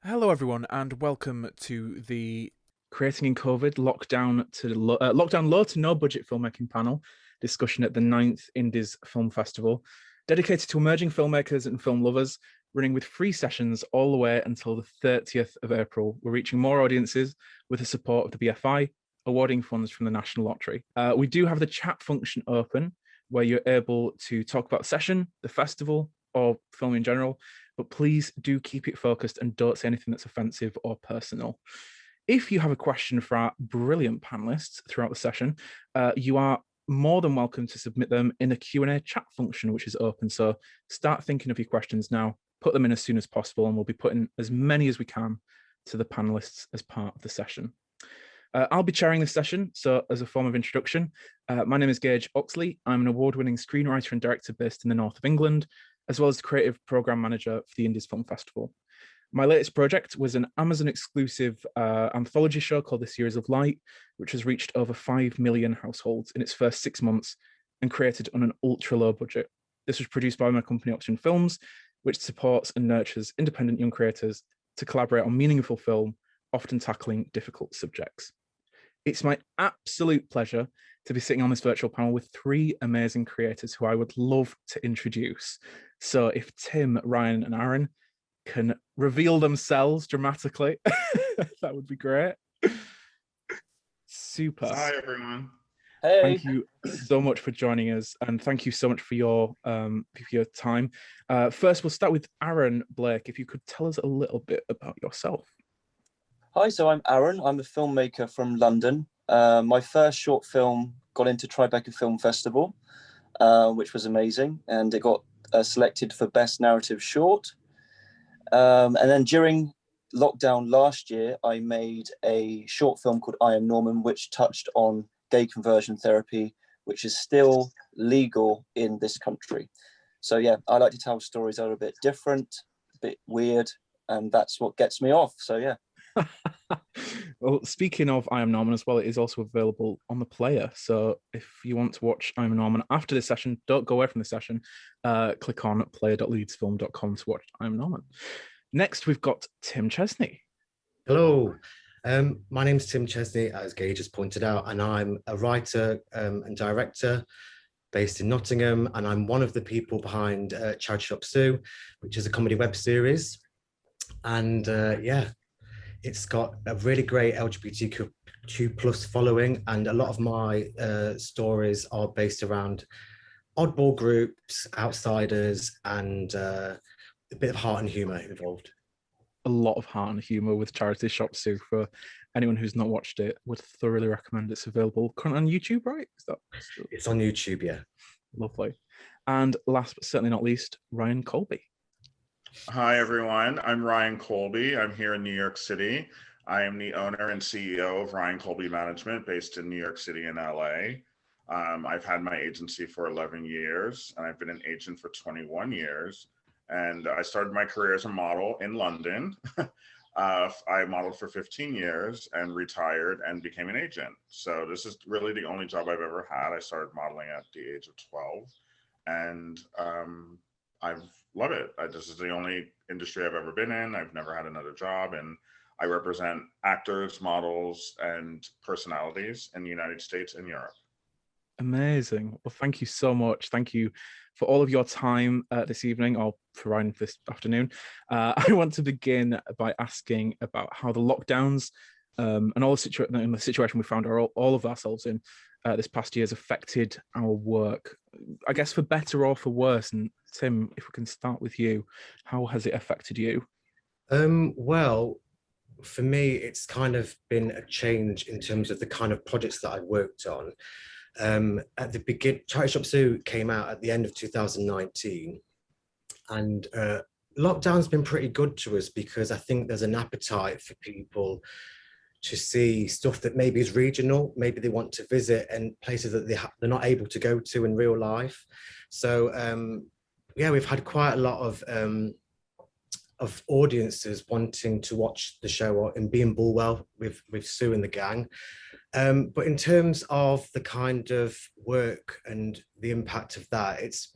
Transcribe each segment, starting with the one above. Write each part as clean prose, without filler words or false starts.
Hello, everyone, and welcome to the Creating in COVID Lockdown Low to No Budget Filmmaking panel discussion at the ninth Indies Film Festival, dedicated to emerging filmmakers and film lovers, running with free sessions all the way until the 30th of April. We're reaching more audiences with the support of the BFI, awarding funds from the National Lottery. We do have the chat function open, where you're able to talk about the session, the festival, or film in general, but please do keep it focused and don't say anything that's offensive or personal. If you have a question for our brilliant panelists throughout the session, you are more than welcome to submit them in the Q&A chat function, which is open. So start thinking of your questions now, put them in as soon as possible, and we'll be putting as many as we can to the panelists as part of the session. I'll be chairing this session, so as a form of introduction, my name is Gage Oxley. I'm an award-winning screenwriter and director based in the north of England, as well as the creative program manager for the Indies Film Festival. My latest project was an Amazon exclusive anthology show called The Series of Light, which has reached over 5 million households in its first 6 months and created on an ultra low budget. This was produced by my company Option Films, which supports and nurtures independent young creators to collaborate on meaningful film, often tackling difficult subjects. It's my absolute pleasure to be sitting on this virtual panel with three amazing creators who I would love to introduce. So if Tim, Ryan, and Aaron can reveal themselves dramatically, that would be great. Super. Hi, everyone. Hey. Thank you so much for joining us, and thank you so much for your time. First, we'll start with Aaron Blake. If you could tell us a little bit about yourself. Hi, so I'm Aaron. I'm a filmmaker from London. My first short film got into Tribeca Film Festival, which was amazing, and it got selected for Best Narrative Short. And then during lockdown last year, I made a short film called I Am Norman, which touched on gay conversion therapy, which is still legal in this country. So yeah, I like to tell stories that are a bit different, a bit weird, and that's what gets me off. So yeah. Well, speaking of I Am Norman as well, it is also available on the player. So if you want to watch I Am Norman after this session, don't go away from the session. Click on player.leedsfilm.com to watch I Am Norman. Next, we've got Tim Chesney. Hello, my name's Tim Chesney, as Gage just pointed out, and I'm a writer and director based in Nottingham, and I'm one of the people behind Charity Shop Sue, which is a comedy web series. And yeah, it's got a really great LGBTQ plus following, and a lot of my stories are based around oddball groups, outsiders, and a bit of heart and humour involved. A lot of heart and humour with Charity Shop Sue. For anyone who's not watched it, would thoroughly recommend. It's available currently on YouTube, right? It's on YouTube, yeah. Lovely. And last but certainly not least, Ryan Colby. Hi, everyone. I'm Ryan Colby. I'm here in New York City. I am the owner and CEO of Ryan Colby Management, based in New York City and LA. I've had my agency for 11 years, and I've been an agent for 21 years. And I started my career as a model in London. I modeled for 15 years and retired and became an agent. So this is really the only job I've ever had. I started modeling at the age of 12, and I've loved it. This is the only industry I've ever been in. I've never had another job, and I represent actors, models, and personalities in the United States and Europe. Amazing. Well, thank you so much. Thank you for all of your time this evening, or for Ryan this afternoon. I want to begin by asking about how the lockdowns and all the situation we found all of ourselves in this past year has affected our work, I guess for better or for worse. And Tim, if we can start with you, how has it affected you? Well, for me, it's kind of been a change in terms of the kind of projects that I've worked on. At the beginning, Charity Shop Sue came out at the end of 2019, and lockdown's been pretty good to us, because I think there's an appetite for people to see stuff that maybe is regional, maybe they want to visit, and places that they're not able to go to in real life. So yeah, we've had quite a lot of audiences wanting to watch the show and be in Bulwell with Sue and the gang. But in terms of the kind of work and the impact of that, it's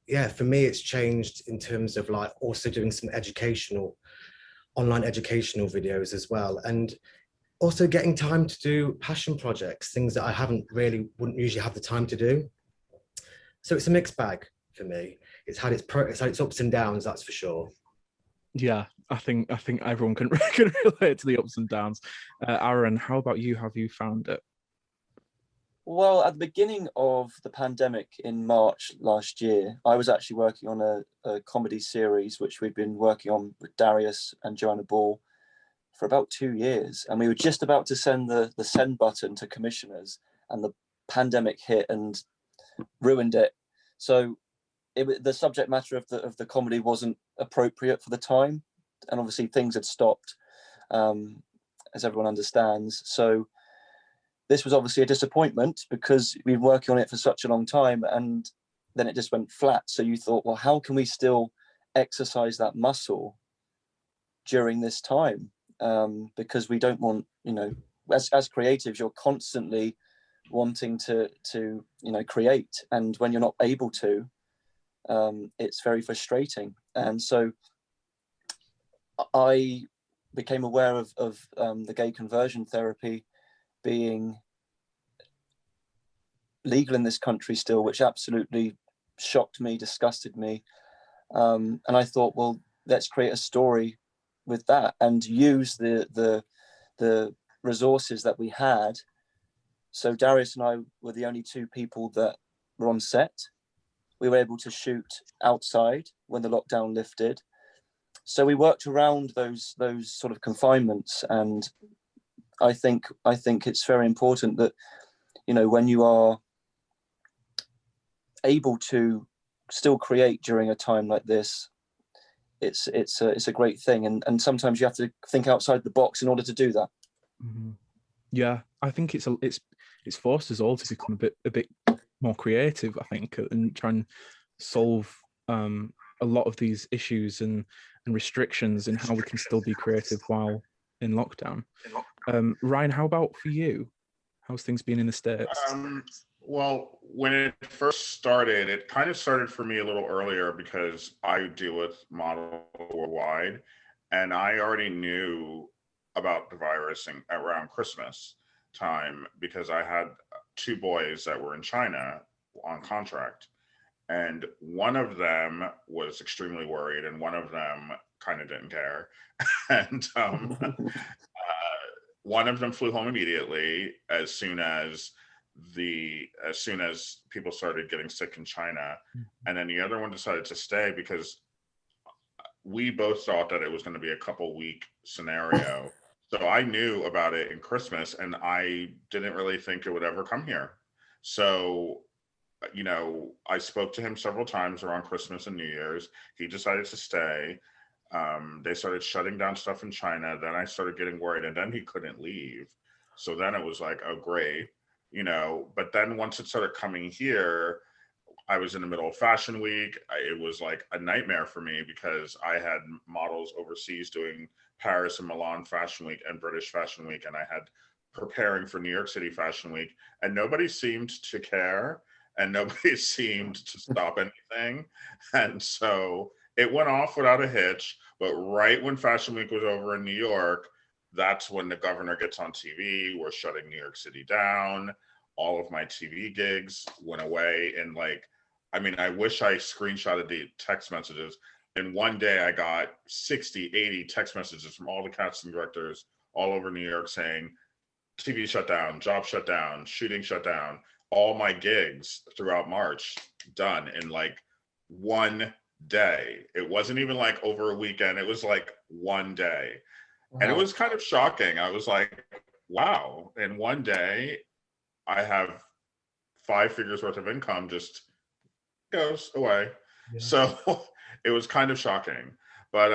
yeah, for me, it's changed in terms of like also doing some educational online educational videos as well. And also getting time to do passion projects, things that I wouldn't usually have the time to do. So it's a mixed bag for me. It's had its ups and downs, that's for sure. Yeah, I think everyone can, can relate to the ups and downs. Aaron, how about you? Have you found it? Well, at the beginning of the pandemic in March last year, I was actually working on a comedy series, which we've been working on with Darius and Joanna Ball for about 2 years. And we were just about to send the send button to commissioners, and the pandemic hit and ruined it. So the subject matter of the comedy wasn't appropriate for the time. And obviously things had stopped, as everyone understands. So this was obviously a disappointment because we've been working on it for such a long time, and then it just went flat. So you thought, well, how can we still exercise that muscle during this time? Because we don't want, as creatives, you're constantly wanting to create, and when you're not able to, it's very frustrating. And so I became aware of the gay conversion therapy being legal in this country still, which absolutely shocked me, disgusted me. And I thought, well, let's create a story with that and use the resources that we had. So Darius and I were the only two people that were on set. We were able to shoot outside when the lockdown lifted. So we worked around those sort of confinements, and I think it's very important that, when you are able to still create during a time like this, it's a great thing, and sometimes you have to think outside the box in order to do that. Mm-hmm. Yeah, I think it's forced us all to become a bit more creative, I think, and try and solve a lot of these issues and restrictions in how we can still be creative while in lockdown. Ryan, how about for you? How's things been in the States? Well, when it first started, it kind of started for me a little earlier because I deal with models worldwide, and I already knew about the virus around Christmas time because I had 2 boys that were in China on contract, and one of them was extremely worried, and one of them kind of didn't care, and one of them flew home immediately as soon as people started getting sick in China, and then the other one decided to stay because we both thought that it was going to be a couple week scenario. So I knew about it in Christmas, and I didn't really think it would ever come here. So, I spoke to him several times around Christmas and New Year's. He decided to stay. They started shutting down stuff in China. Then I started getting worried, and then he couldn't leave. So then it was like, oh, great, But then once it started coming here, I was in the middle of Fashion Week. It was like a nightmare for me because I had models overseas doing Paris and Milan Fashion Week and British Fashion Week, and I had preparing for New York City Fashion Week, and nobody seemed to care, and nobody seemed to stop anything. And so it went off without a hitch. But right when Fashion Week was over in New York, that's when the governor gets on TV. We're shutting New York City down. All of my TV gigs went away. And I wish I screenshotted the text messages. In one day, I got 60, 80 text messages from all the casting directors all over New York saying, TV shut down, job shut down, shooting shut down. All my gigs throughout March done in one day. It wasn't even over a weekend. It was one day. Wow. And it was kind of shocking. I was like, wow, in one day, I have 5 figures worth of income just goes away. Yeah. So it was kind of shocking. But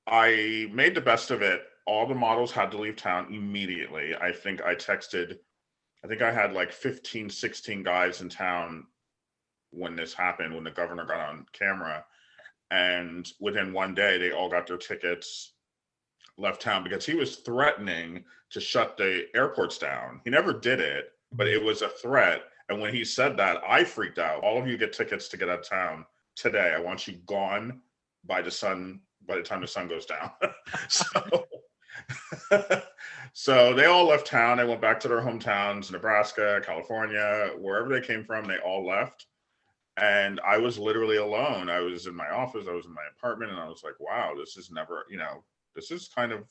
I made the best of it. All the models had to leave town immediately. I think I had 15, 16 guys in town when this happened, when the governor got on camera. And within one day, they all got their tickets, left town, because he was threatening to shut the airports down. He never did it, but it was a threat. And when he said that, I freaked out. All of you get tickets to get out of town today. I want you gone by the sun by the time the sun goes down. So, so they all left town. They went back to their hometowns, Nebraska, California, wherever they came from, they all left. And I was literally alone. I was in my office, I was in my apartment, and I was like, wow, this is never, this is kind of,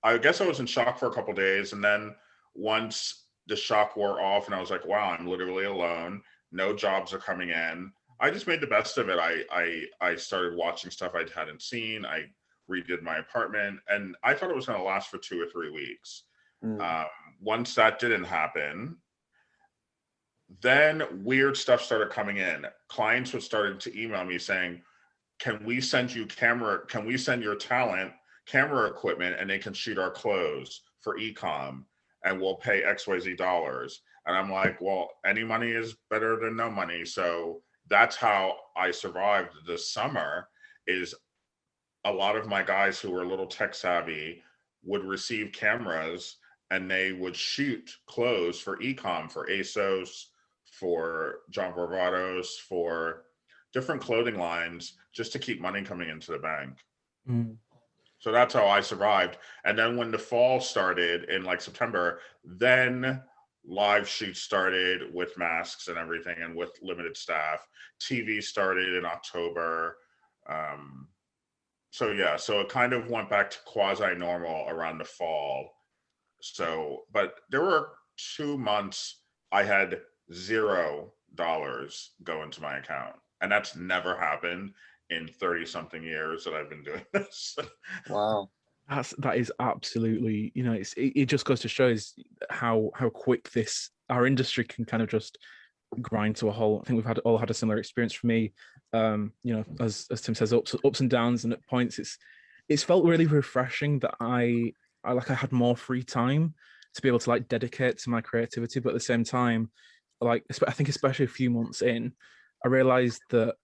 I guess I was in shock for a couple of days. And then once the shock wore off and I was like, wow, I'm literally alone. No jobs are coming in. I just made the best of it. I started watching stuff I hadn't seen. I redid my apartment, and I thought it was going to last for 2 or 3 weeks. Once that didn't happen, then weird stuff started coming in. Clients would started to email me saying, can we send your talent camera equipment and they can shoot our clothes for e-com and we'll pay XYZ dollars. And I'm like, well, any money is better than no money. So that's how I survived this summer. Is a lot of my guys who were a little tech savvy would receive cameras and they would shoot clothes for e-com, for ASOS, for John Varvatos, for different clothing lines, just to keep money coming into the bank. So that's how I survived. And then when the fall started in like September, then live shoots started with masks and everything and with limited staff. TV started in October. So yeah, so it kind of went back to quasi-normal around the fall. So, but there were 2 months I had $0 go into my account. And that's never happened in 30 something years that I've been doing this. Wow. That is absolutely, it just goes to show is how quick our industry can kind of just grind to a halt. I think we've all had a similar experience. For me, as Tim says, ups and downs, and at points it's felt really refreshing that I had more free time to be able to like dedicate to my creativity. But at the same time, like I think especially a few months in, I realized that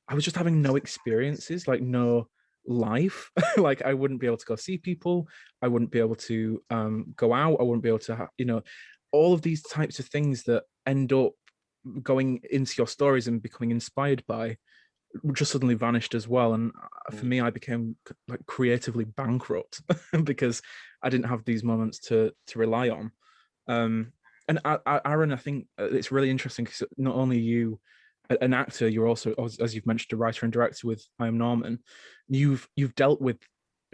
I was just having no experiences, like no life. Like I wouldn't be able to go see people. I wouldn't be able to go out. I wouldn't be able to, all of these types of things that end up going into your stories and becoming inspired by just suddenly vanished as well. And for me, I became like creatively bankrupt because I didn't have these moments to rely on. And Aaron, I think it's really interesting because not only you, an actor, you're also, as you've mentioned, a writer and director with I Am Norman. You've dealt with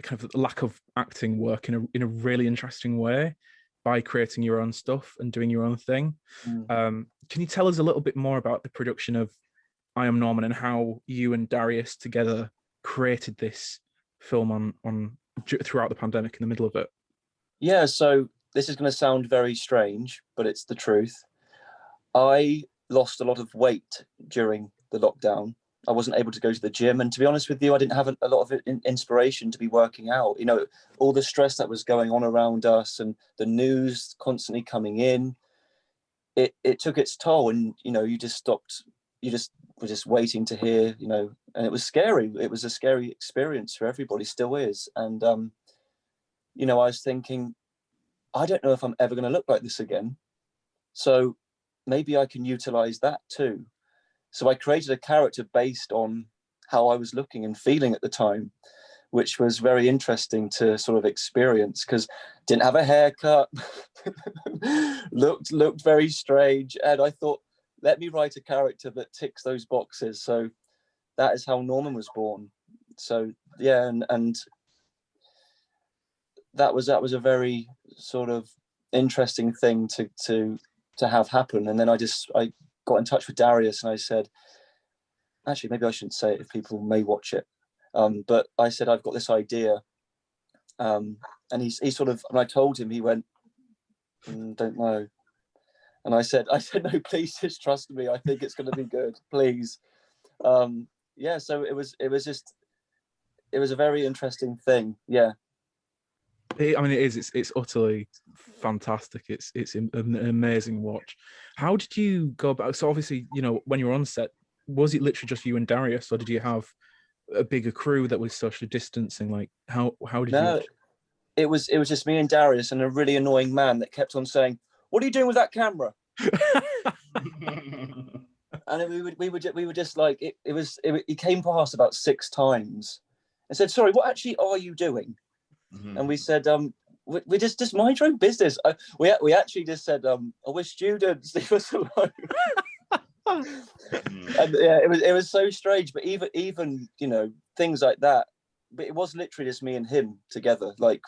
kind of the lack of acting work in a really interesting way by creating your own stuff and doing your own thing. Can you tell us a little bit more about the production of I Am Norman and how you and Darius together created this film on throughout the pandemic in the middle of it? Yeah, so this is going to sound very strange, but it's the truth. I lost a lot of weight during the lockdown. I wasn't able to go to the gym, and to be honest with you, I didn't have a lot of inspiration to be working out. All the stress that was going on around us and the news constantly coming in, it took its toll, and you just stopped. You just were just waiting to hear, and it was scary. It was a scary experience for everybody, still is. And I was thinking, I don't know if I'm ever going to look like this again. So maybe I can utilize that too. So I created a character based on how I was looking and feeling at the time, which was very interesting to sort of experience because didn't have a haircut, looked very strange. And I thought, let me write a character that ticks those boxes. So that is how Norman was born. So yeah, and that was a very sort of interesting thing to have happen. And then I got in touch with Darius and I said, actually, maybe I shouldn't say it if people may watch it. But I said, I've got this idea. And he sort of, and I told him, he went, don't know. And I said, no, please just trust me. I think it's going to be good, please. Yeah. So it was a very interesting thing. Yeah. I mean, it is. It's utterly fantastic. It's an amazing watch. How did you go about? So obviously, when you were on set, was it literally just you and Darius, or did you have a bigger crew that was socially distancing? Like, how did no, you? It was just me and Darius and a really annoying man that kept on saying, "What are you doing with that camera?" And we were just like, it came past about 6 times, and said, "Sorry, what actually are you doing?" Mhm. And we said, "We just mind your own business." We actually just said, "We're students, leave us alone." And yeah, it was so strange. But even things like that. But it was literally just me and him together. Like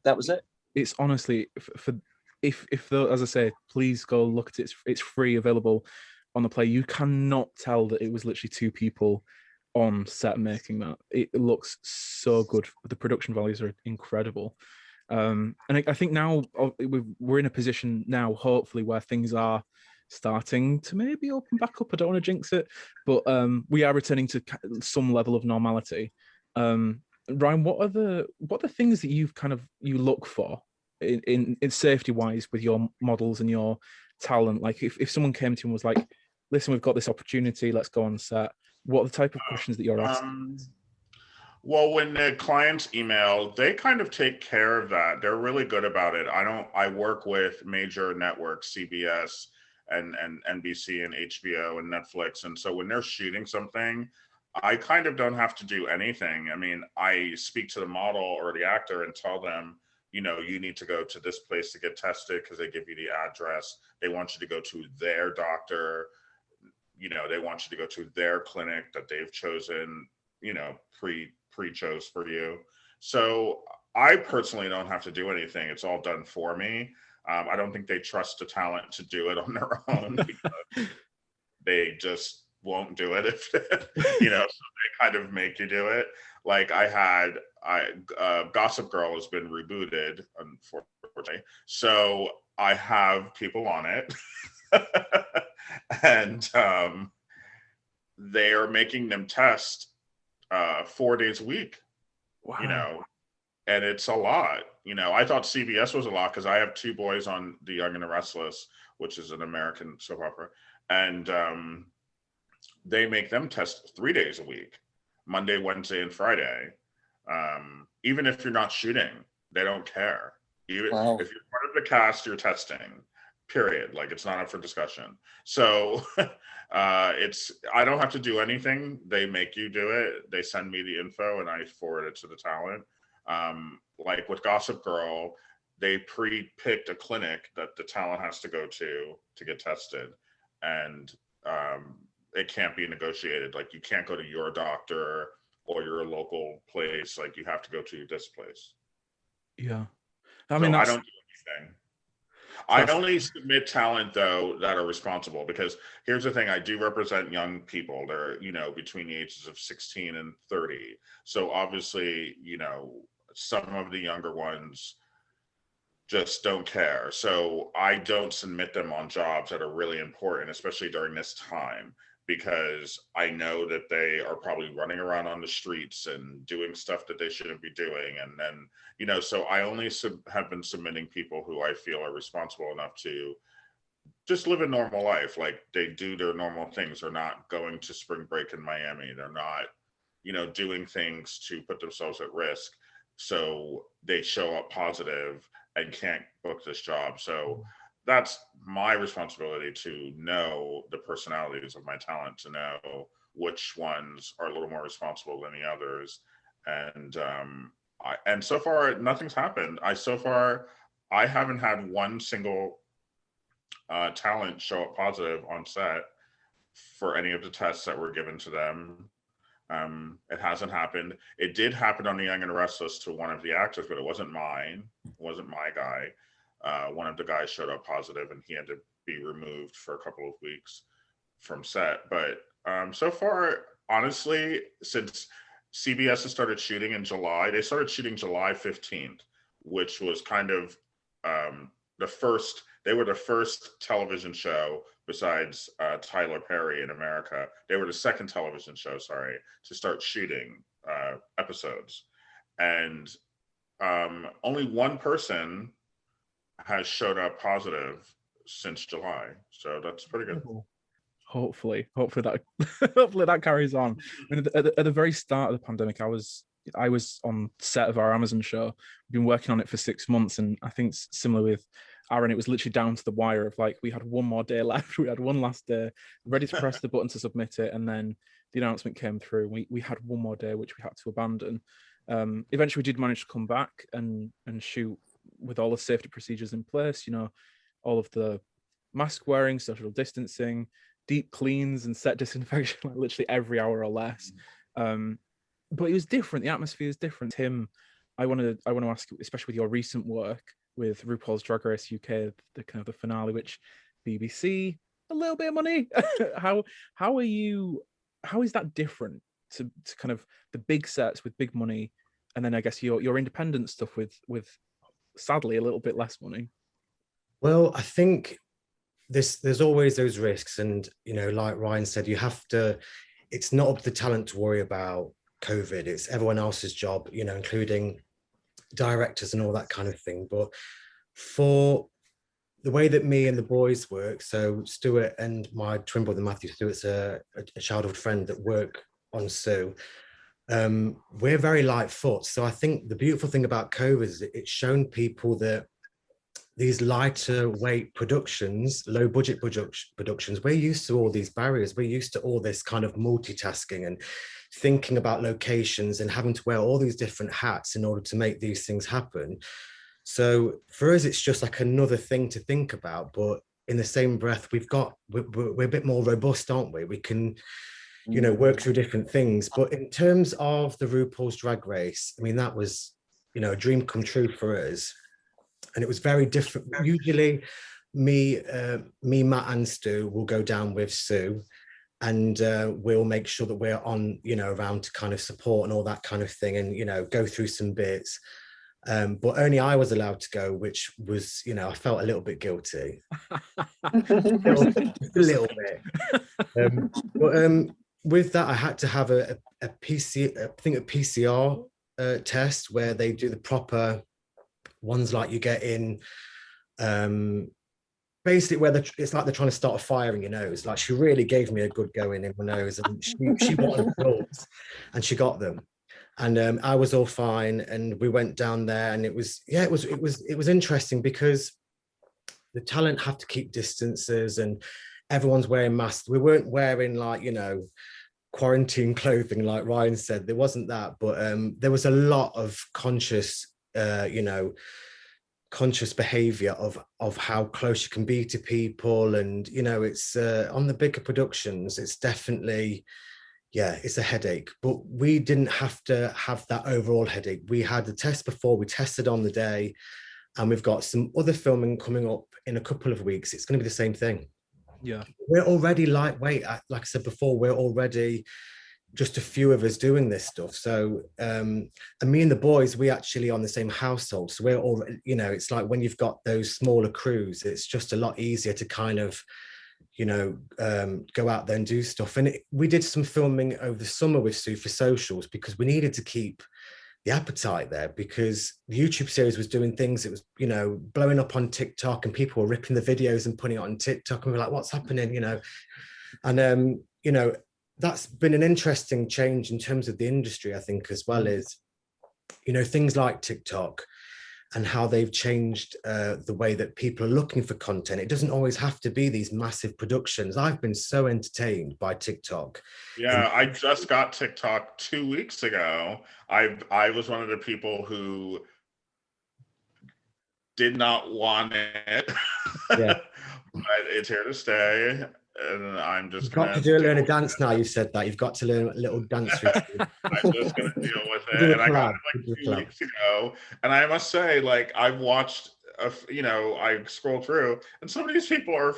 that was it. It's honestly for if though, as I say, please go look at it. It's free, available on the Play. You cannot tell that it was literally two people on set making that. It looks so good. The production values are incredible. And I think now we're in a position now, hopefully, where things are starting to maybe open back up. I don't want to jinx it, but we are returning to some level of normality. Ryan, what are the things that you look for in safety wise with your models and your talent? Like if someone came to you and was like, "Listen, we've got this opportunity, let's go on set." What are the type of questions that you're asking? Well, when the clients email, they kind of take care of that. They're really good about it. I work with major networks, CBS and NBC and HBO and Netflix. And so when they're shooting something, I kind of don't have to do anything. I mean, I speak to the model or the actor and tell them, you need to go to this place to get tested because they give you the address. They want you to go to their doctor. They want you to go to their clinic that they've chosen, pre-chose for you. So I personally don't have to do anything. It's all done for me. I don't think they trust the talent to do it on their own because they just won't do it if so they kind of make you do it. Like Gossip Girl has been rebooted, unfortunately. So I have people on it. And they are making them test 4 days a week. Wow. And it's a lot. I thought CBS was a lot because I have two boys on The Young and the Restless, which is an American soap opera, and they make them test 3 days a week, Monday, Wednesday, and Friday. Even if you're not shooting, they don't care. Even if you're part of the cast, you're testing. Period. Like it's not up for discussion. So I don't have to do anything. They make you do it. They send me the info and I forward it to the talent. Like with Gossip Girl, they pre-picked a clinic that the talent has to go to get tested, and it can't be negotiated. Like you can't go to your doctor or your local place. Like you have to go to this place. Yeah, I don't do anything. I only submit talent though that are responsible, because here's the thing, I do represent young people. They're, between the ages of 16 and 30. So obviously, some of the younger ones just don't care. So I don't submit them on jobs that are really important, especially during this time, because I know that they are probably running around on the streets and doing stuff that they shouldn't be doing. And then, so I only have been submitting people who I feel are responsible enough to just live a normal life. Like they do their normal things. They're not going to spring break in Miami. They're not, doing things to put themselves at risk. So they show up positive and can't book this job. So that's my responsibility, to know the personalities of my talent, to know which ones are a little more responsible than the others. And and so far nothing's happened. I haven't had one single talent show up positive on set for any of the tests that were given to them. It hasn't happened. It did happen on The Young and the Restless to one of the actors, but it wasn't mine. It wasn't my guy. One of the guys showed up positive and he had to be removed for a couple of weeks from set. But so far, honestly, since CBS has started shooting in July, they started shooting July 15th, which was kind of they were the first television show besides Tyler Perry in America. They were the second television show, to start shooting episodes. And only one person has showed up positive since July. So that's pretty good. Hopefully that hopefully that carries on. I mean, at the very start of the pandemic, I was on set of our Amazon show. We've been working on it for 6 months, and I think similar with Aaron, it was literally down to the wire of like, we had one more day left. We had one last day, ready to press the button to submit it, and then the announcement came through. We had one more day which we had to abandon. Eventually, we did manage to come back and shoot with all the safety procedures in place. You know, all of the mask wearing, social distancing, deep cleans, and set disinfection like literally every hour or less. But it was different. The atmosphere is different. Tim, I want to ask you, especially with your recent work with RuPaul's Drag Race UK, the kind of the finale, which BBC, a little bit of money. how is that different to kind of the big sets with big money, and then I guess your independent stuff with sadly a little bit less money? Well, I think there's always those risks, and you know, like Ryan said, you have to. It's not up to the talent to worry about COVID. It's everyone else's job, you know, including directors and all that kind of thing. But for the way that me and the boys work, so Stuart and my twin brother Matthew, Stuart's a childhood friend that work on Sue. We're very light foot. So I think the beautiful thing about COVID is it's shown people that these lighter weight productions, low budget productions, we're used to all these barriers. We're used to all this kind of multitasking and thinking about locations and having to wear all these different hats in order to make these things happen. So for us, it's just like another thing to think about. But in the same breath, we're a bit more robust, aren't we? We can, you know, work through different things. But in terms of the RuPaul's Drag Race, I mean, that was, you know, a dream come true for us. And it was very different. Usually me, Matt and Stu will go down with Sue, and we'll make sure that we're on, you know, around to kind of support and all that kind of thing, and, you know, go through some bits. But only I was allowed to go, which was, you know, I felt a little bit guilty. a little bit. But with that, I had to have a PCR test where they do the proper ones like you get in, basically where it's like they're trying to start a fire in your nose. Like, she really gave me a good going in my nose, and she wanted results, and she got them. And I was all fine, and we went down there, and it was interesting because the talent have to keep distances, and everyone's wearing masks. We weren't wearing, like, you know, quarantine clothing like Ryan said. There wasn't that, but there was a lot of conscious behavior of how close you can be to people. And, you know, it's on the bigger productions, it's definitely, yeah, it's a headache. But we didn't have to have that overall headache. We had the test before, we tested on the day, and we've got some other filming coming up in a couple of weeks. It's going to be the same thing. Yeah, we're already lightweight. Like I said before, we're already just a few of us doing this stuff. So and me and the boys, we actually on the same household, so we're all, you know, it's like when you've got those smaller crews, it's just a lot easier to kind of, you know, go out there and do stuff. And we did some filming over the summer with Sue for socials, because we needed to keep the appetite there, because the YouTube series was doing things, it was, you know, blowing up on TikTok, and people were ripping the videos and putting it on TikTok, and we're like, what's happening, you know? And you know, that's been an interesting change in terms of the industry, I think, as well as, you know, things like TikTok and how they've changed the way that people are looking for content. It doesn't always have to be these massive productions. I've been so entertained by TikTok. Yeah, I just got TikTok 2 weeks ago. I was one of the people who did not want it, Yeah. but it's here to stay. And I'm just You've got to learn a dance now. You said that you've got to learn a little dance routine. I'm just going to deal with it. And I got it like 2 weeks ago. And I must say, like, I've watched, you know, I scroll through, and some of these people are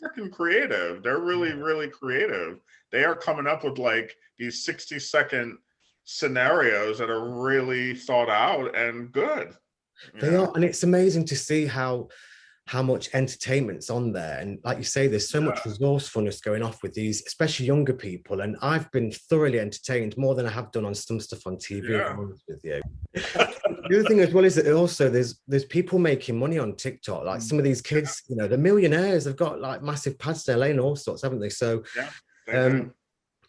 freaking creative. They're really, really creative. They are coming up with like these 60-second scenarios that are really thought out and good. They are, and it's amazing to see how much entertainment's on there. And like you say, there's so much resourcefulness going off with these, especially younger people. And I've been thoroughly entertained, more than I have done on some stuff on TV, if I'm honest with you. The other thing as well is that also there's people making money on TikTok. Like some of these kids, you know, they're millionaires. They've got like massive pads there, laying all sorts, haven't they? So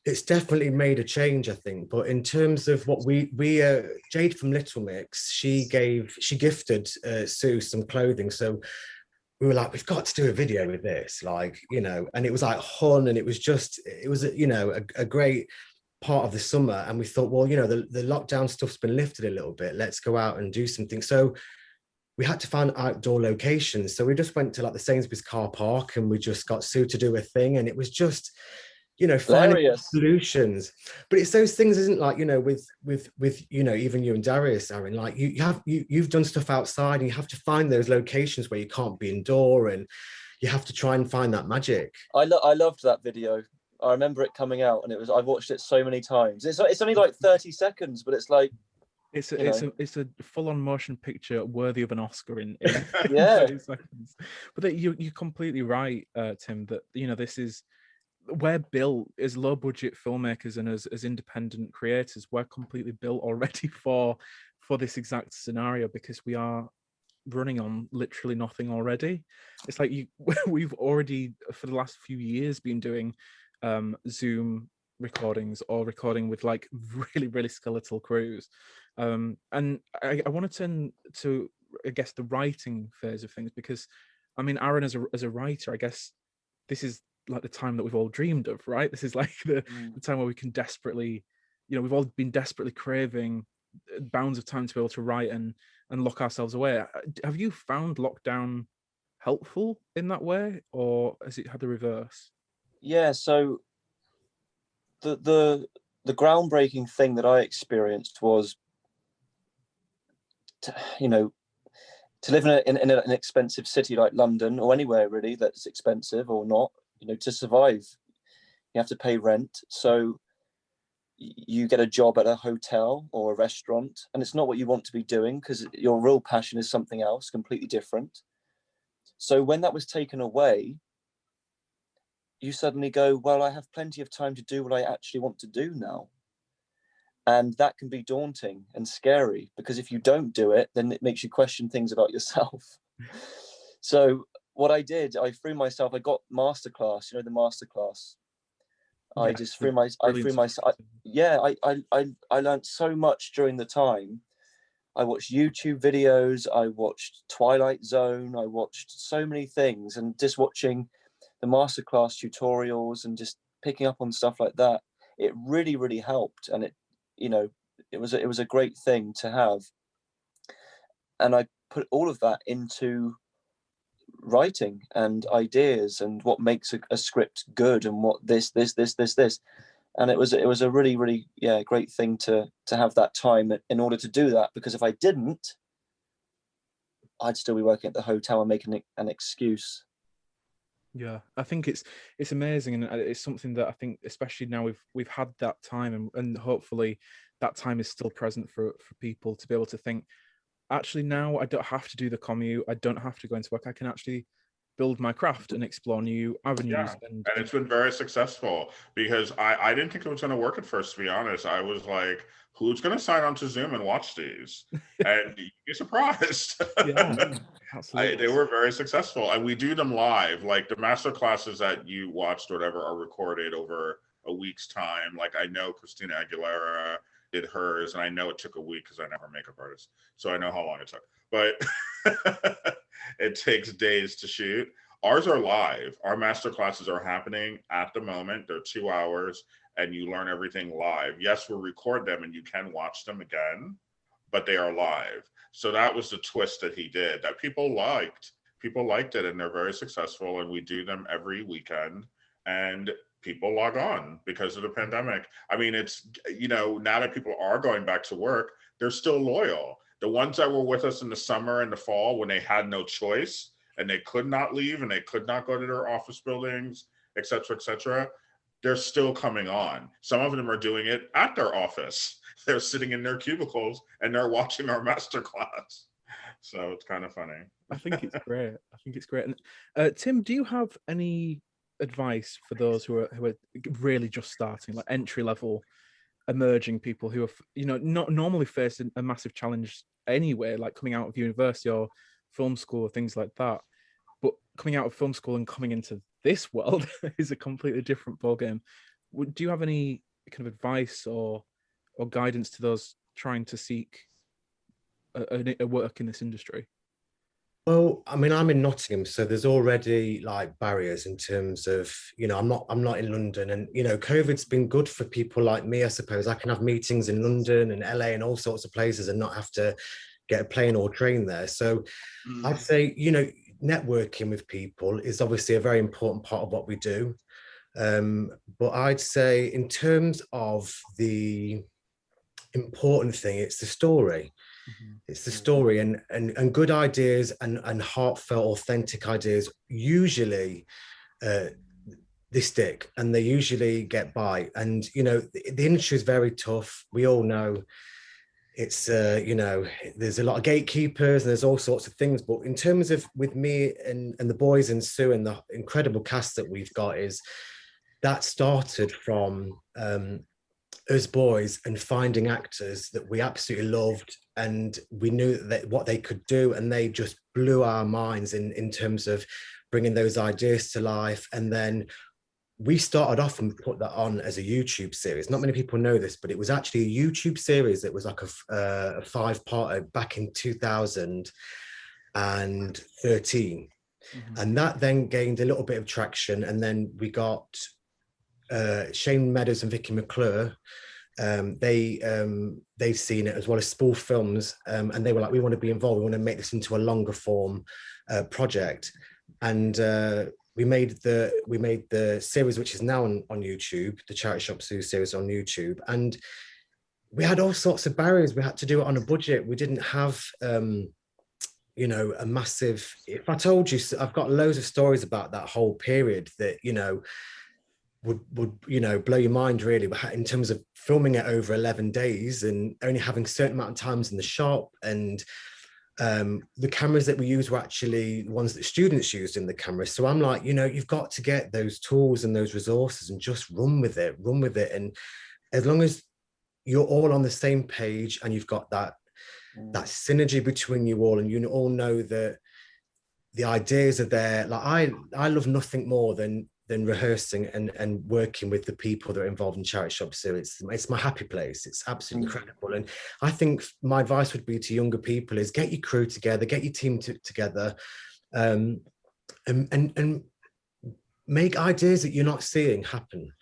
it's definitely made a change, I think. But in terms of what we Jade from Little Mix, she gifted Sue some clothing. So we were like, we've got to do a video with this, like, you know, and it was like fun, and it was, you know, a great part of the summer, and we thought, well, the lockdown stuff's been lifted a little bit. Let's go out and do something. So we had to find outdoor locations. So we just went to like the Sainsbury's car park, and we just got Sue to do a thing. And it was just, finding Hilarious. solutions. But it's those things, isn't like, with even you and Darius, Aaron, like you've done stuff outside, and you have to find those locations where you can't be indoor, and you have to try and find that magic. I loved that video. I remember it coming out, and I've watched it so many times. It's only like 30 seconds, but it's like, it's a full-on motion picture worthy of an Oscar in yeah. 30 seconds. But you're completely right, Tim, that this is, we're built as low budget filmmakers and as independent creators, we're completely built already for this exact scenario, because we are running on literally nothing already. It's like we've already for the last few years been doing Zoom recordings, or recording with like really skeletal crews, and I want to turn to, I guess, the writing phase of things, because I mean, Aaron, as a writer, I guess this is like the time that we've all dreamed of, right? This is like the time where we can desperately, we've all been desperately craving bounds of time to be able to write and lock ourselves away. Have you found lockdown helpful in that way, or has it had the reverse? Yeah, so the groundbreaking thing that I experienced was to live in an expensive city like London, or anywhere really that's expensive or not, to survive, you have to pay rent. So you get a job at a hotel or a restaurant, and it's not what you want to be doing, because your real passion is something else completely different. So when that was taken away, you suddenly go, well, I have plenty of time to do what I actually want to do now. And that can be daunting and scary, because if you don't do it, then it makes you question things about yourself. So what I did, I got masterclass, the masterclass. I learned so much during the time. I watched YouTube videos, I watched Twilight Zone, I watched so many things, and just watching the masterclass tutorials and just picking up on stuff like that, it really helped. And it was a great thing to have. And I put all of that into writing and ideas, and what makes a script good, and what this, and it was a really great thing to have that time in order to do that, because if I didn't, I'd still be working at the hotel and making an excuse. Yeah, I think it's amazing, and it's something that I think, especially now we've had that time, and hopefully that time is still present for people to be able to think, actually, now I don't have to do the commute, I don't have to go into work, I can actually build my craft and explore new avenues. Yeah, and it's been very successful, because I didn't think it was going to work at first, to be honest. I was like, who's going to sign on to Zoom and watch these? And you'd be surprised. Yeah, absolutely. They were very successful, and we do them live. Like the master classes that you watched or whatever are recorded over a week's time. Like I know Christina Aguilera did hers, and I know it took a week because I never makeup artist, so I know how long it took. But it takes days to shoot. Ours are live. Our master classes are happening at the moment. They're 2 hours, and you learn everything live. Yes, we'll record them, and you can watch them again, but they are live. So that was the twist that he did that people liked. People liked it, and they're very successful, and we do them every weekend, and people log on because of the pandemic. I mean, it's, now that people are going back to work, they're still loyal. The ones that were with us in the summer and the fall when they had no choice and they could not leave and they could not go to their office buildings, et cetera, they're still coming on. Some of them are doing it at their office. They're sitting in their cubicles and they're watching our masterclass. So it's kind of funny. I think it's great. And Tim, do you have any advice for those who are really just starting, like entry level emerging people who are not normally facing a massive challenge anyway, like coming out of university or film school or things like that, but coming out of film school and coming into this world is a completely different ballgame? Do you have any kind of advice or guidance to those trying to seek a work in this industry? Well, I mean, I'm in Nottingham, so there's already like barriers in terms of, I'm not in London, and COVID's been good for people like me, I suppose. I can have meetings in London and LA and all sorts of places and not have to get a plane or train there. So I'd say, networking with people is obviously a very important part of what we do. But I'd say in terms of the important thing, it's the story. It's the story, and good ideas and heartfelt, authentic ideas usually they stick and they usually get by. And the industry is very tough. We all know it's there's a lot of gatekeepers and there's all sorts of things. But in terms of with me and the boys and Sue and the incredible cast that we've got, is that started from us boys and finding actors that we absolutely loved, and we knew that what they could do, and they just blew our minds in terms of bringing those ideas to life. And then we started off and put that on as a YouTube series. Not many people know this, but it was actually a YouTube series that was like a 5-parter back in 2013. And that then gained a little bit of traction, and then we got Shane Meadows and Vicky McClure. They'd seen it as well as Spoof Films, and they were like, we want to be involved, we want to make this into a longer form project. And we made the series, which is now on YouTube, the Charity Shop Sue series on YouTube. And we had all sorts of barriers. We had to do it on a budget. We didn't have a massive, if I told you, I've got loads of stories about that whole period that would blow your mind really, in terms of filming it over 11 days and only having a certain amount of times in the shop. And the cameras that we used were actually the ones that students used in the cameras. So I'm like, you've got to get those tools and those resources and just run with it. And as long as you're all on the same page and you've got that synergy between you all, and you all know that the ideas are there. Like I love nothing more than rehearsing and working with the people that are involved in Charity Shop. So it's my happy place. It's absolutely incredible. And I think my advice would be to younger people is get your crew together, get your team together, and make ideas that you're not seeing happen.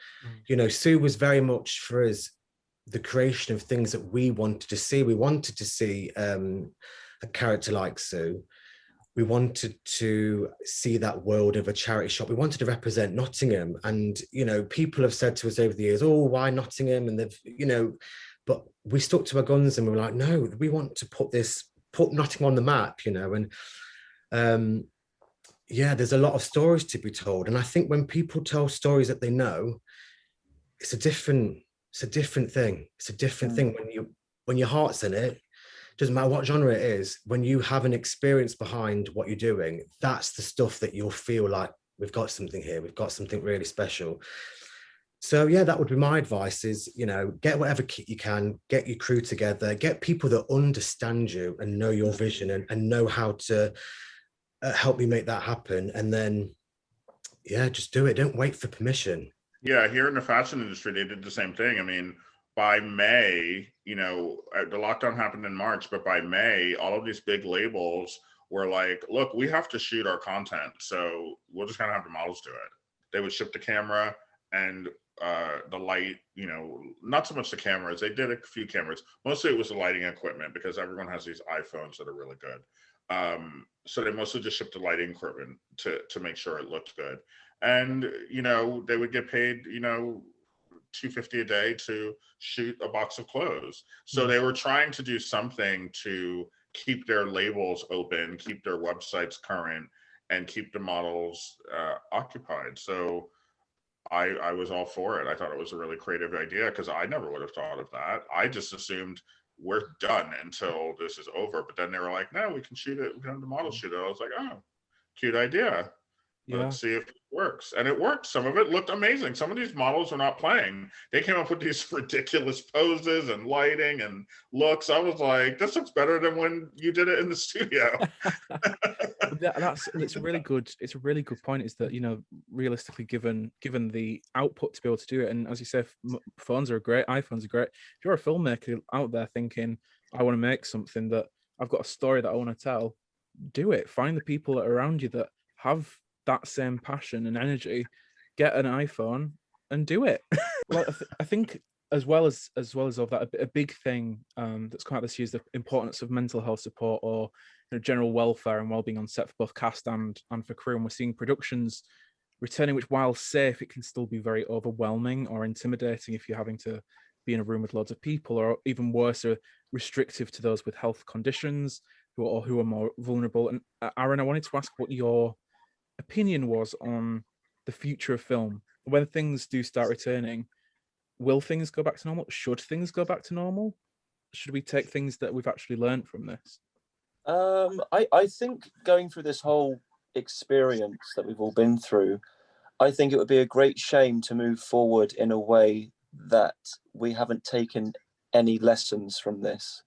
Sue was very much for us the creation of things that we wanted to see. We wanted to see a character like Sue. We wanted to see that world of a charity shop. We wanted to represent Nottingham. And, people have said to us over the years, oh, why Nottingham? And they've, but we stuck to our guns and we were like, no, we want to put Nottingham on the map, and there's a lot of stories to be told. And I think when people tell stories that they know, it's a different thing. It's a different thing when your heart's in it. Doesn't matter what genre it is, when you have an experience behind what you're doing, that's the stuff that you'll feel like we've got something here, we've got something really special. So that would be my advice is, get whatever kit you can, get your crew together, get people that understand you and know your vision and know how to help you make that happen. And then, just do it. Don't wait for permission. Yeah, here in the fashion industry, they did the same thing. I mean, by May, the lockdown happened in March, but by May, all of these big labels were like, look, we have to shoot our content. So we'll just kind of have the models do it. They would ship the camera and the light, not so much the cameras. They did a few cameras. Mostly it was the lighting equipment because everyone has these iPhones that are really good. So they mostly just shipped the lighting equipment to make sure it looked good. And, they would get paid, $250 a day to shoot a box of clothes. So they were trying to do something to keep their labels open, keep their websites current, and keep the models occupied. So I was all for it. I thought it was a really creative idea because I never would have thought of that. I just assumed we're done until this is over. But then they were like, no, we can shoot it. We can have the model shoot it. I was like, oh, cute idea. Let's see if it works. And it worked. Some of it looked amazing. Some of these models are not playing. They came up with these ridiculous poses and lighting and looks. I was like, this looks better than when you did it in the studio. It's a really good point, is that, realistically, given the output to be able to do it, and as you say, phones are great, iPhones are great. If you're a filmmaker out there thinking, I want to make something, that I've got a story that I want to tell, do it. Find the people around you that have that same passion and energy. Get an iPhone and do it. Well, I think as well as all that, a big thing that's come out this year is the importance of mental health support, or general welfare and well-being on set for both cast and for crew. And we're seeing productions returning, which, while safe, it can still be very overwhelming or intimidating if you're having to be in a room with loads of people, or even worse, are restrictive to those with health conditions who are more vulnerable. And Aaron, I wanted to ask what your opinion was on the future of film when things do start returning. Will things go back to normal? Should things go back to normal? Should we take things that we've actually learned from this? I think going through this whole experience that we've all been through, I think it would be a great shame to move forward in a way that we haven't taken any lessons from this.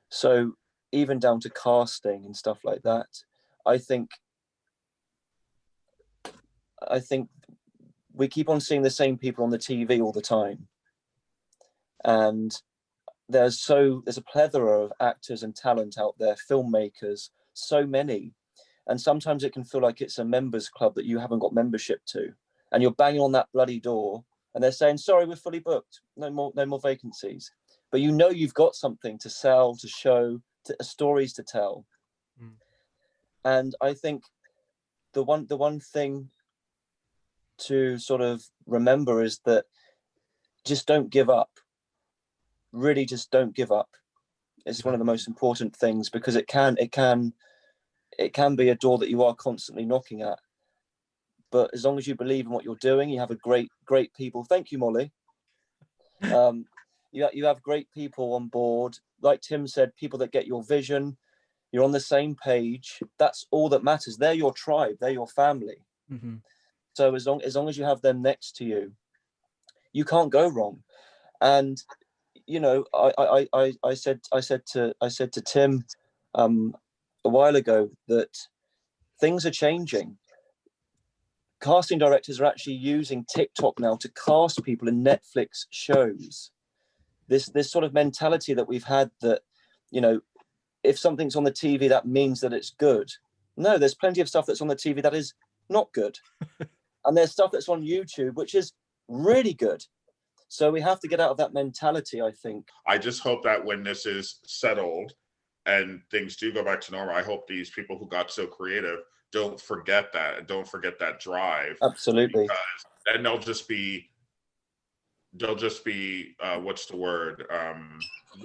So even down to casting and stuff like that, I think we keep on seeing the same people on the TV all the time, and there's a plethora of actors and talent out there, filmmakers, so many, and sometimes it can feel like it's a members club that you haven't got membership to, and you're banging on that bloody door and they're saying, sorry, we're fully booked, no more vacancies, but you've got something to sell, to show, stories to tell. And I think the one thing to sort of remember is that just don't give up. Really, just don't give up. It's one of the most important things, because it can be a door that you are constantly knocking at. But as long as you believe in what you're doing, you have a great people. Thank you, Molly. You have great people on board. Like Tim said, people that get your vision. You're on the same page. That's all that matters. They're your tribe. They're your family. Mm-hmm. So as long as you have them next to you, you can't go wrong. And I said to Tim a while ago that things are changing. Casting directors are actually using TikTok now to cast people in Netflix shows. This sort of mentality that we've had that, if something's on the TV, that means that it's good. No, there's plenty of stuff that's on the TV that is not good. And there's stuff that's on YouTube, which is really good. So we have to get out of that mentality, I think. I just hope that when this is settled and things do go back to normal, I hope these people who got so creative don't forget that drive. Absolutely. Because then they'll just be what's the word?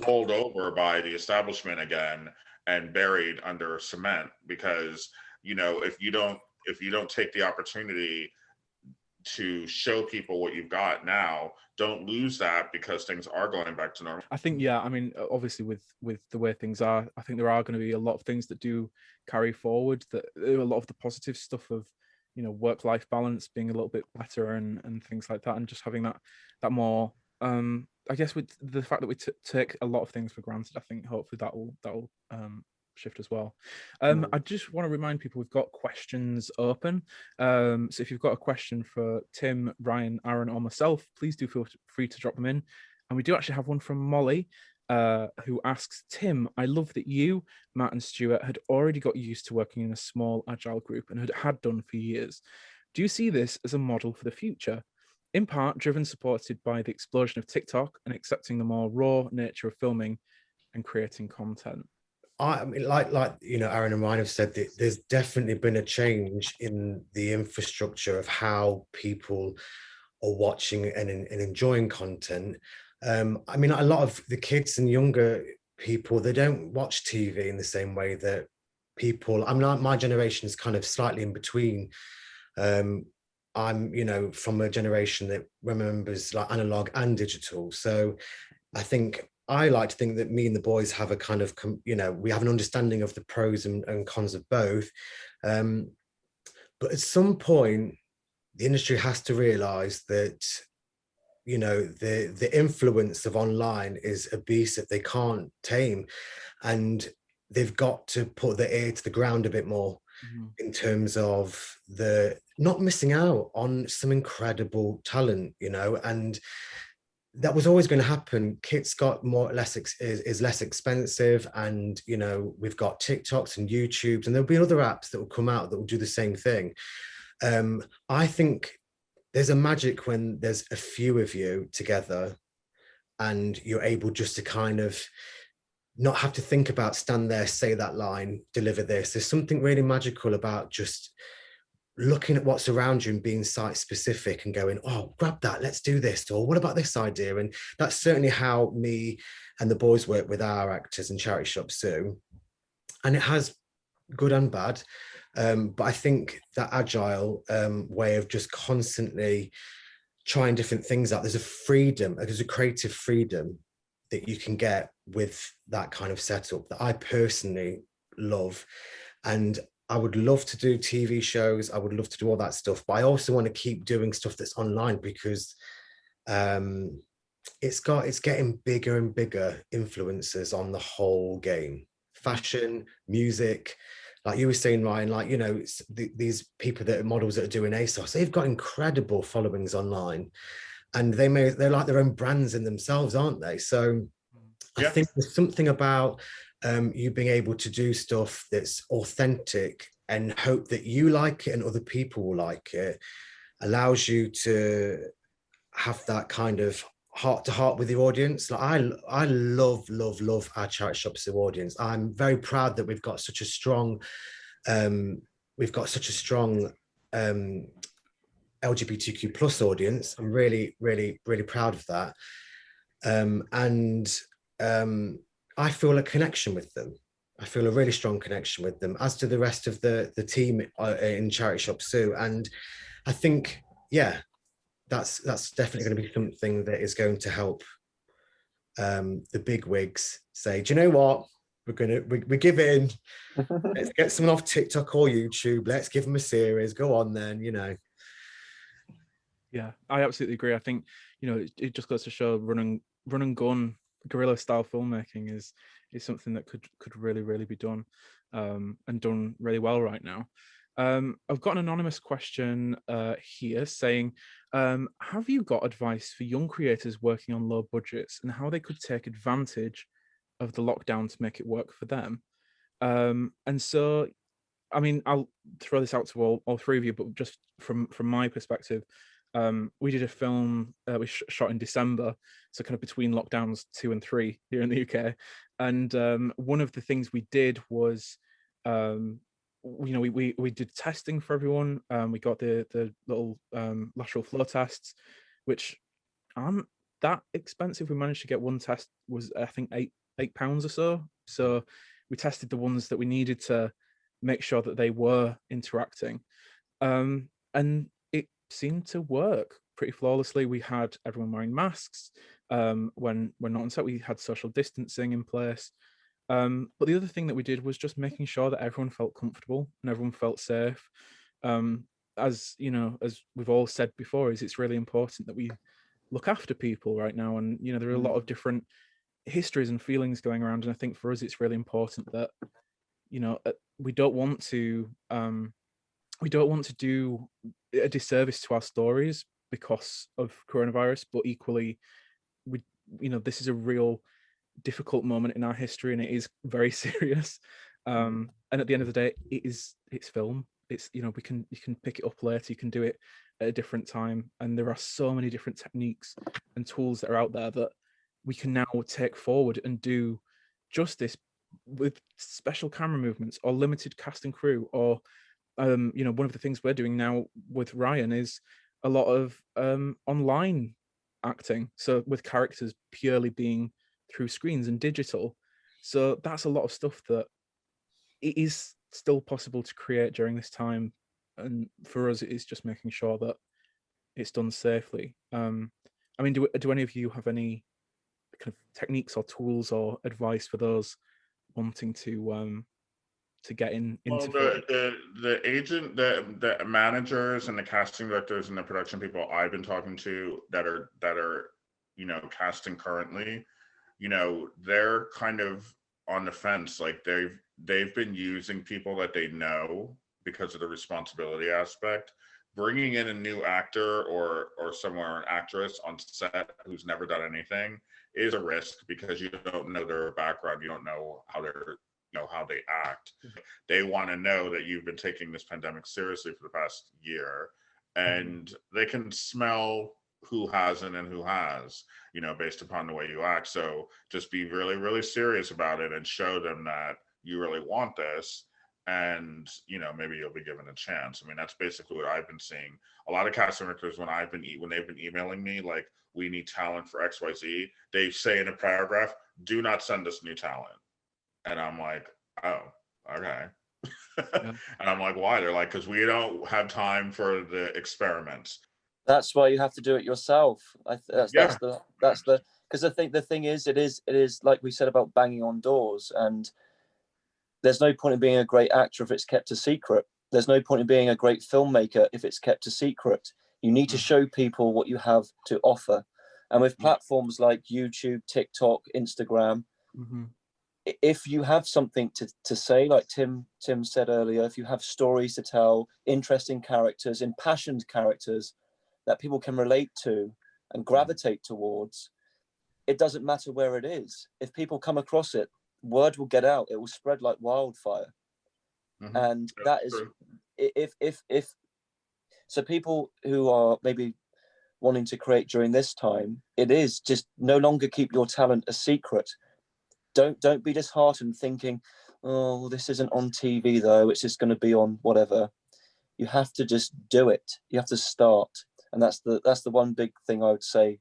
Rolled over by the establishment again and buried under cement. Because, if you don't take the opportunity to show people what you've got now, don't lose that, because things are going back to normal. I think, I mean, obviously with the way things are, I think there are going to be a lot of things that do carry forward, that a lot of the positive stuff of, work-life balance being a little bit better and things like that, and just having that more, I guess with the fact that we take a lot of things for granted, I think hopefully that will shift as well. I just want to remind people we've got questions open. So if you've got a question for Tim, Ryan, Aaron, or myself, please do feel free to drop them in. And we do actually have one from Molly, who asks, Tim, I love that you, Matt, and Stuart had already got used to working in a small agile group and had done for years. Do you see this as a model for the future? In part supported by the explosion of TikTok and accepting the more raw nature of filming and creating content. I mean, like Aaron and Ryan have said, there's definitely been a change in the infrastructure of how people are watching and enjoying content. I mean, a lot of the kids and younger people, they don't watch TV in the same way that people. I mean, my generation is kind of slightly in between. I'm, from a generation that remembers like analog and digital. So I think I like to think that me and the boys have a kind of, we have an understanding of the pros and cons of both. But at some point, the industry has to realize that, the influence of online is a beast that they can't tame. And they've got to put their ear to the ground a bit more in terms of the not missing out on some incredible talent, and that was always going to happen. Kits got more or less is less expensive, and you know, we've got TikToks and YouTubes, and there'll be other apps that will come out that will do the same thing. I think there's a magic when there's a few of you together and you're able just to kind of not have to think about stand there, say that line, deliver this. There's something really magical about just looking at what's around you and being site specific and going, oh, grab that, let's do this, or what about this idea? And that's certainly how me and the boys work with our actors and Charity Shop Sue. And it has good and bad, but I think that agile way of just constantly trying different things out, there's a freedom, there's a creative freedom that you can get with that kind of setup that I personally love. And I would love to do TV shows. I would love to do all that stuff, but I also want to keep doing stuff that's online because it's getting bigger and bigger influences on the whole game. Fashion, music, like you were saying, Ryan, like, you know, these people that are models that are doing ASOS, they've got incredible followings online, and they're like their own brands in themselves, aren't they? So I think there's something about you being able to do stuff that's authentic and hope that you like it and other people will like it, allows you to have that kind of heart to heart with the audience. Like I love our Charity Shop Sue audience. I'm very proud that we've got such a strong LGBTQ plus audience. I'm really proud of that. I feel a connection with them. I feel a really strong connection with them, as do the rest of the team in Charity Shop Sue. And I think, yeah, that's definitely going to be something that is going to help the big wigs say, do you know what? We give in. Let's get someone off TikTok or YouTube. Let's give them a series. Go on then, you know. Yeah, I absolutely agree. I think, you know, it just goes to show run and gun guerrilla style filmmaking is something that could really be done, and done really well right now. I've got an anonymous question here saying, have you got advice for young creators working on low budgets and how they could take advantage of the lockdown to make it work for them? And so, I mean, I'll throw this out to all three of you, but just from my perspective, we did a film we shot in December, so kind of between lockdowns 2 and 3 here in the UK. And one of the things we did was, you know, we did testing for everyone. We got the little lateral flow tests, which aren't that expensive. We managed to get one test was, I think, £8 or so. So we tested the ones that we needed to make sure that they were interacting, and it seemed to work pretty flawlessly. We had everyone wearing masks when not on set. We had social distancing in place, but the other thing that we did was just making sure that everyone felt comfortable and everyone felt safe. As you know, as we've all said before, is it's really important that we look after people right now, and you know, there are a lot of different histories and feelings going around, and I think for us it's really important that, you know, we don't want to do a disservice to our stories because of coronavirus, but equally, you know, this is a real difficult moment in our history, and it is very serious. And at the end of the day, it's film. It's, you know, you can pick it up later, you can do it at a different time, and there are so many different techniques and tools that are out there that we can now take forward and do justice with special camera movements or limited cast and crew, or you know, one of the things we're doing now with Ryan is a lot of online acting, so with characters purely being through screens and digital. So that's a lot of stuff that it is still possible to create during this time, and for us it is just making sure that it's done safely. I mean, do any of you have any kind of techniques or tools or advice for those wanting to get into the agent, the managers and the casting directors and the production people I've been talking to that are you know, casting currently, you know, they're kind of on the fence. Like they've been using people that they know because of the responsibility aspect, bringing in a new actor or someone or an actress on set who's never done anything is a risk, because you don't know their background, you don't know how how they act. They want to know that you've been taking this pandemic seriously for the past year, and they can smell who hasn't and who has, based upon the way you act. So just be really, really serious about it and show them that you really want this, and maybe you'll be given a chance. I mean, that's basically what I've been seeing. A lot of casting directors, when they've been emailing me like, we need talent for XYZ, they say in a paragraph, do not send us new talent. And I'm like, oh, okay. Yeah. And I'm like, why? They're like, because we don't have time for the experiments. That's why you have to do it yourself. That's the because I think the thing is, it is like we said about banging on doors, and there's no point in being a great actor if it's kept a secret. There's no point in being a great filmmaker if it's kept a secret. You need to show people what you have to offer. And with platforms like YouTube, TikTok, Instagram, if you have something to say, like Tim said earlier, if you have stories to tell, interesting characters, impassioned characters that people can relate to and gravitate towards, it doesn't matter where it is. If people come across it, word will get out. It will spread like wildfire. And that is, if so, people who are maybe wanting to create during this time, it is just no longer keep your talent a secret. Don't be disheartened thinking, oh, this isn't on TV though, it's just going to be on whatever. You have to just do it. You have to start. And that's the one big thing I would say.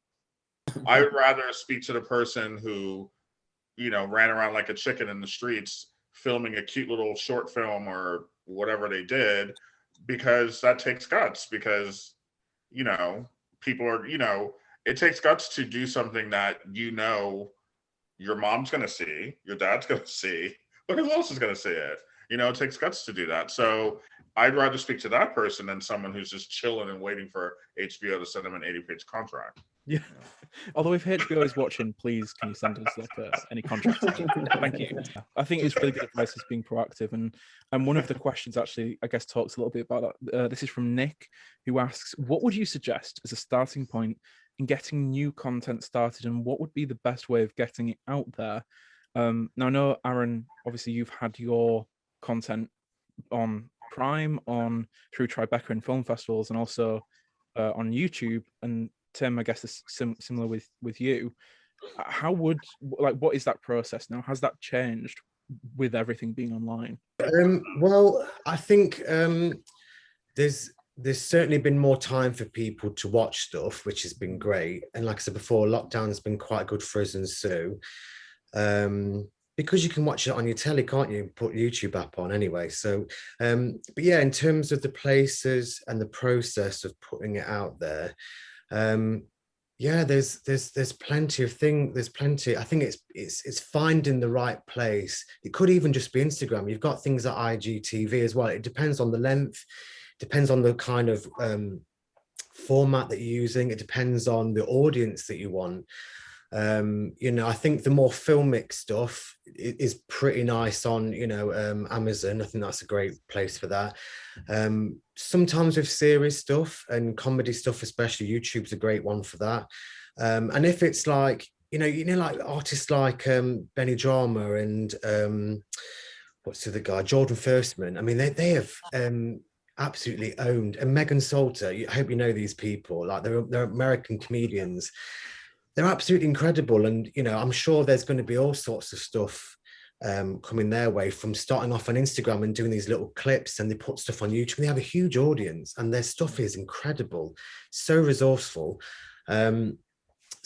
I would rather speak to the person who, ran around like a chicken in the streets filming a cute little short film or whatever they did, because that takes guts. Because, people are, it takes guts to do something that, your mom's going to see, your dad's going to see, but who else is going to see it? It takes guts to do that. So I'd rather speak to that person than someone who's just chilling and waiting for HBO to send them an 80-page contract. Yeah. Although if HBO is watching, please can you send us any contracts? Thank you. I think it's really good advice as being proactive. And one of the questions actually, I guess, talks a little bit about that. This is from Nick, who asks, what would you suggest as a starting point in getting new content started, and what would be the best way of getting it out there? Now, I know, Aaron, obviously you've had your content on Prime, through Tribeca and film festivals, and also on YouTube. And Tim, I guess is similar with you. What is that process now? Has that changed with everything being online? Well, I think there's certainly been more time for people to watch stuff, which has been great. And like I said before, lockdown has been quite good for us and Sue. Because you can watch it on your telly, can't you? Put YouTube app on anyway. So, but yeah, in terms of the places and the process of putting it out there, yeah, there's plenty of things. There's plenty. I think it's finding the right place. It could even just be Instagram. You've got things like IGTV as well. It depends on the length, depends on the kind of format that you're using. It depends on the audience that you want. I think the more filmic stuff is pretty nice on, Amazon. I think that's a great place for that. Sometimes with serious stuff and comedy stuff, especially, YouTube's a great one for that. And if it's like, like artists like Benny Drama and what's the other guy, Jordan Firstman. I mean, they have absolutely owned. And Megan Salter, I hope you know these people. Like they're American comedians. They're absolutely incredible. And, I'm sure there's going to be all sorts of stuff coming their way, from starting off on Instagram and doing these little clips, and they put stuff on YouTube, and they have a huge audience, and their stuff is incredible, so resourceful. So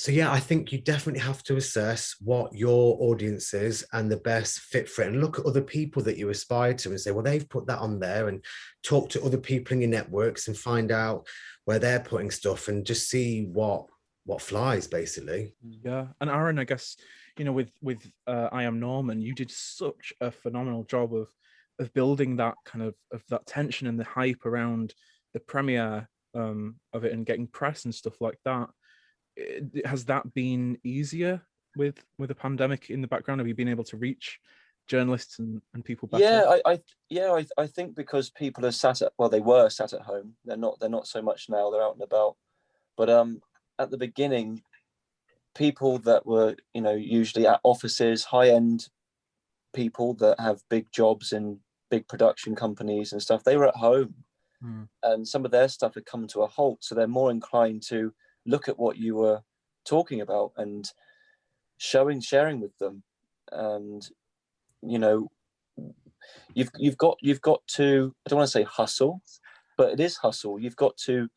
yeah, I think you definitely have to assess what your audience is and the best fit for it, and look at other people that you aspire to and say, well, they've put that on there, and talk to other people in your networks and find out where they're putting stuff, and just see what flies, basically. Yeah. And Aaron, I guess, with I Am Norman, you did such a phenomenal job of building that kind of that tension and the hype around the premiere of it, and getting press and stuff like that. Has that been easier with a pandemic in the background? Have you been able to reach journalists and people better? I think because people are they were sat at home. They're not so much now. They're out and about. But at the beginning, people that were, usually at offices, high-end people that have big jobs in big production companies and stuff, they were at home. And some of their stuff had come to a halt. So they're more inclined to look at what you were talking about and sharing with them. And, you've got to, I don't want to say hustle, but it is hustle. You've got to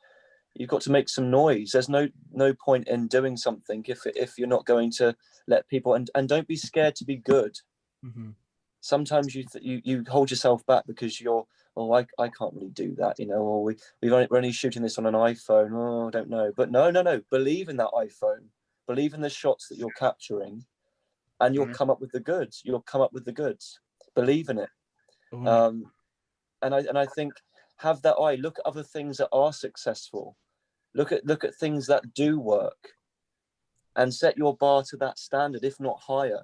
make some noise. There's no point in doing something if you're not going to let people, and don't be scared to be good. Sometimes you hold yourself back because you're, I can't really do that, or we're only shooting this on an iPhone. Oh, I don't know. But no. Believe in that iPhone. Believe in the shots that you're capturing, and you'll come up with the goods. Believe in it. And I think, have that eye. Look at other things that are successful. Look at things that do work, and set your bar to that standard, if not higher.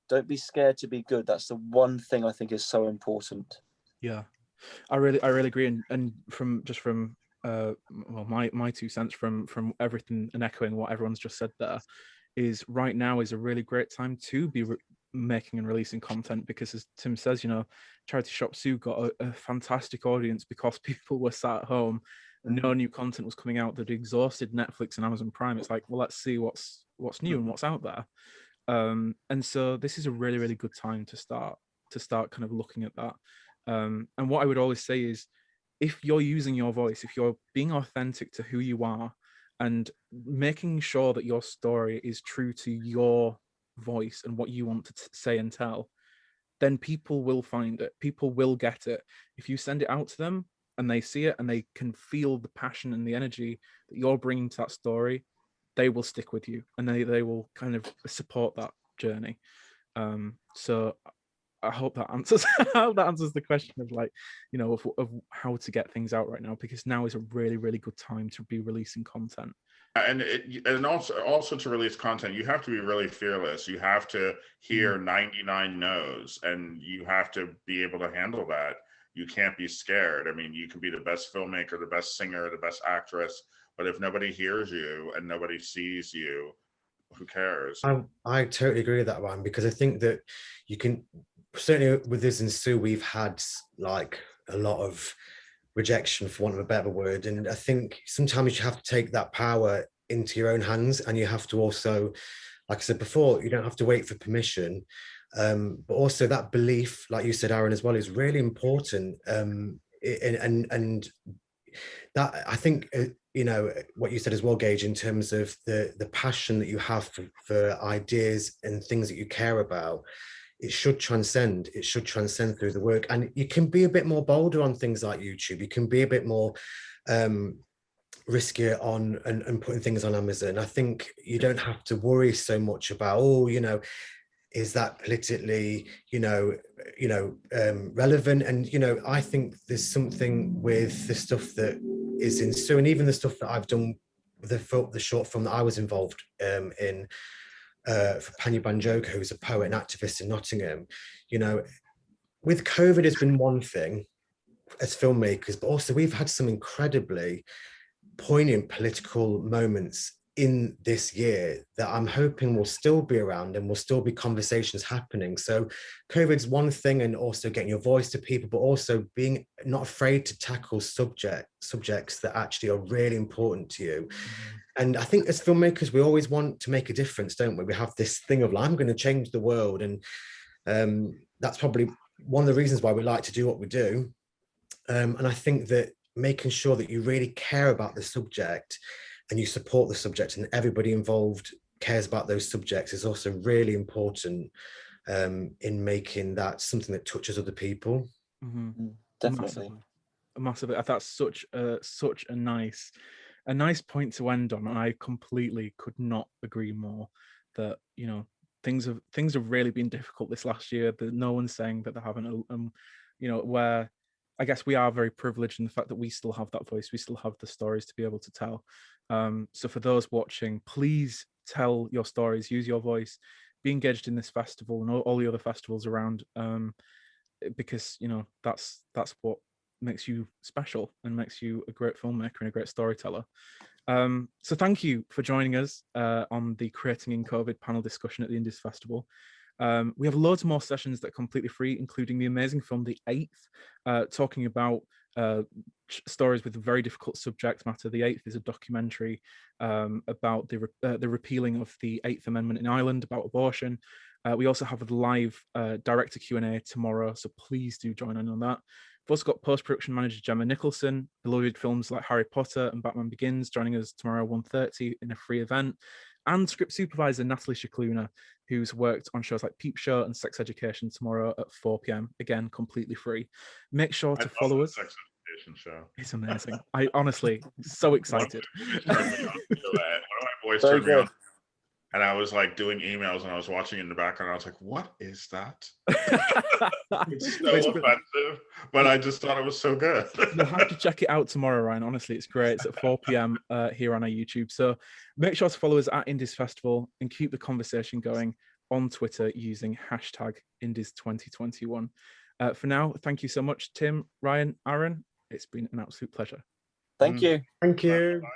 Don't be scared to be good. That's the one thing I think is so important. Yeah, I really agree. And from my 2 cents from everything and echoing what everyone's just said there, is right now is a really great time to be making and releasing content, because as Tim says, Charity Shop Sue got a fantastic audience because people were sat at home, no new content was coming out. They'd exhausted Netflix and Amazon Prime. It's like, well, let's see what's new and what's out there. And so this is a really, really good time to start kind of looking at that. And what I would always say is, if you're using your voice, if you're being authentic to who you are and making sure that your story is true to your voice and what you want to say and tell, then people will find it. People will get it. If you send it out to them and they see it and they can feel the passion and the energy that you're bringing to that story, they will stick with you, and they will kind of support that journey. So I hope that answers the question of, like, of how to get things out right now, because now is a really, really good time to be releasing content. And also to release content, you have to be really fearless. You have to hear 99 no's, and you have to be able to handle that. You can't be scared. I mean, you can be the best filmmaker, the best singer, the best actress, but if nobody hears you and nobody sees you, who cares? I totally agree with that, Ryan, because I think that you can, certainly with us and Sue, we've had like a lot of rejection, for want of a better word. And I think sometimes you have to take that power into your own hands, and you have to also, like I said before, you don't have to wait for permission. But also that belief, like you said, Aaron, as well, is really important. And that, I think, what you said as well, Gage, in terms of the passion that you have for ideas and things that you care about, it should transcend through the work. And you can be a bit more bolder on things like YouTube. You can be a bit more riskier on and putting things on Amazon. I think you don't have to worry so much about, is that politically, relevant? And, I think there's something with the stuff that is in Sue, and even the stuff that I've done with the short film that I was involved in for Panya Banjoka, who's a poet and activist in Nottingham. With COVID, has been one thing as filmmakers, but also we've had some incredibly poignant political moments in this year that I'm hoping will still be around and will still be conversations happening. So COVID's one thing, and also getting your voice to people, but also being not afraid to tackle subjects that actually are really important to you. And I think as filmmakers, we always want to make a difference, don't we? We have this thing of, like, I'm going to change the world. And that's probably one of the reasons why we like to do what we do. And I think that making sure that you really care about the subject and you support the subject, and everybody involved cares about those subjects, is also really important in making that something that touches other people. Definitely. Massively. That's such a nice point to end on. I completely could not agree more that, things have really been difficult this last year. That no one's saying that they haven't. Where I guess we are very privileged in the fact that we still have that voice. We still have the stories to be able to tell. So for those watching, please tell your stories, use your voice, be engaged in this festival and all the other festivals around, because that's what makes you special and makes you a great filmmaker and a great storyteller. So thank you for joining us on the Creating in COVID panel discussion at the Indies Festival. We have loads more sessions that are completely free, including the amazing film The Eighth, talking about stories with a very difficult subject matter. The Eighth is a documentary about the repealing of the Eighth Amendment in Ireland, about abortion. We also have a live director Q&A tomorrow, so please do join in on that. We've also got post-production manager Gemma Nicholson, beloved films like Harry Potter and Batman Begins, joining us tomorrow 1:30 in a free event, and script supervisor Natalie Shakluna, who's worked on shows like Peep Show and Sex Education, tomorrow at 4 p.m. Again, completely free. Make sure to follow us. Sex Education show. It's amazing. I honestly so excited. One of my boys turned me on. And I was like doing emails and I was watching it in the background. I was like, what is that? It's so offensive, but I just thought it was so good. You'll have to check it out tomorrow, Ryan. Honestly, it's great. It's at 4 p.m. Here on our YouTube. So make sure to follow us at Indies Festival and keep the conversation going on Twitter using hashtag Indies2021. For now, thank you so much, Tim, Ryan, Aaron. It's been an absolute pleasure. Thank you. Thank you. Bye.